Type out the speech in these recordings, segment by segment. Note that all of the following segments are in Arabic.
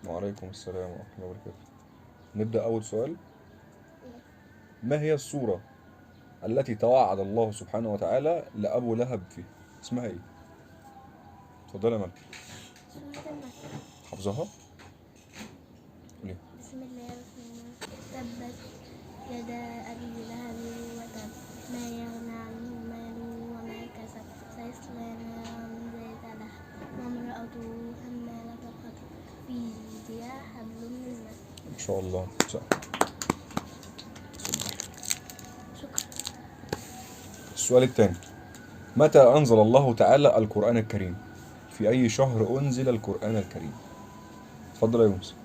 وعليكم السلام ورحمة الله وبركاته. نبدأ أول سؤال. ما هي السورة التي توعد الله سبحانه وتعالى لأبو لهب فيها؟ اسمها إيه؟ اتفضل يا ملك. سورة المكة. حافظها؟ ليه؟ بسم الله الرحمن الرحيم. تبت يدا أبي لهب وتب، ما يغنى عنه ماله وما كسب، سيصلى نارا ذات لهب وامرأته حمالة الحطب، في جيدها حبل من مسد. إن شاء الله. شكرا. السؤال الثاني. متى أنزل الله تعالى القرآن الكريم؟ في أي شهر أنزل القرآن الكريم؟ اتفضل يا يونس.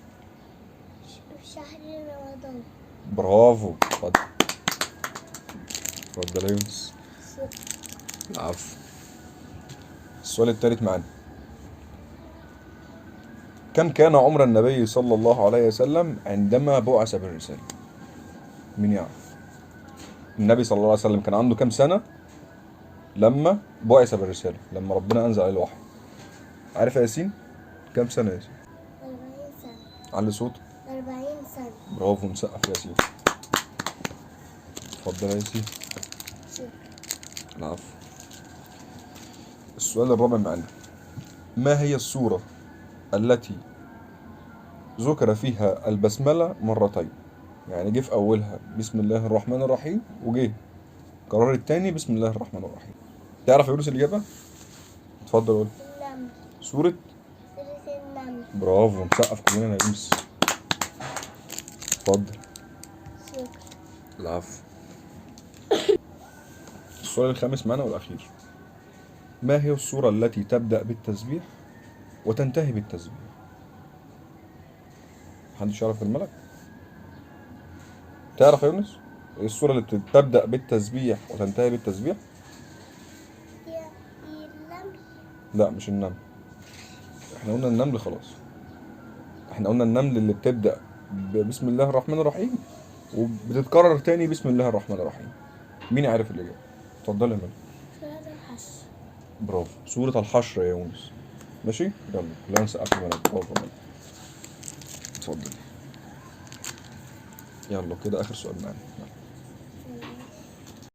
في شهر رمضان. برافو. اتفضل. اتفضل يا يونس. العفو. السؤال الثالث معانا. كم كان عمر النبي صلى الله عليه وسلم عندما بعث بالرسالة؟ مين يعرف؟ النبي صلى الله عليه وسلم كان عنده كم سنة لما بعث بالرسالة، لما ربنا أنزل عليه الوحي؟ عارف يا ياسين؟ كم سنة يا ياسين؟ 40 سنة. علي صوت. 40 سنة. برافو، مسقف يا ياسين. اتفضل يا ياسين. شكرا. العفو. السؤال الرابع معانا. ما هي السورة التي ذكر فيها البسملة مرتين؟ يعني جه في أولها بسم الله الرحمن الرحيم، وجه قرار التاني بسم الله الرحمن الرحيم. تعرف يا يونس الإجابة؟ اتفضل قول. النمل. سورة. سورة النمل. برافو، مسقف كلنا يا يونس. اتفضل. شكرا. العفو. السؤال الخامس معنا والأخير. ما هي السورة التي تبدأ بالتسبيح وتنتهي بالتسبيح؟ محدش يعرف الملك؟ تعرف يا يونس؟ ايه السورة اللي تبدأ بالتسبيح وتنتهي بالتسبيح؟ يا النمل. لا مش النمل. احنا قلنا النمل خلاص. احنا قلنا النمل اللي بتبدأ بسم الله الرحمن الرحيم وبتتكرر تاني بسم الله الرحمن الرحيم. مين عارف الإجابة؟ اتفضل يا ملك. سورة الحشر. برافو، سورة الحشر يا يونس. ماشي؟ يلا لا نسقف ملك. برافو ملك. اتفضل. يلا كده آخر سؤال معانا.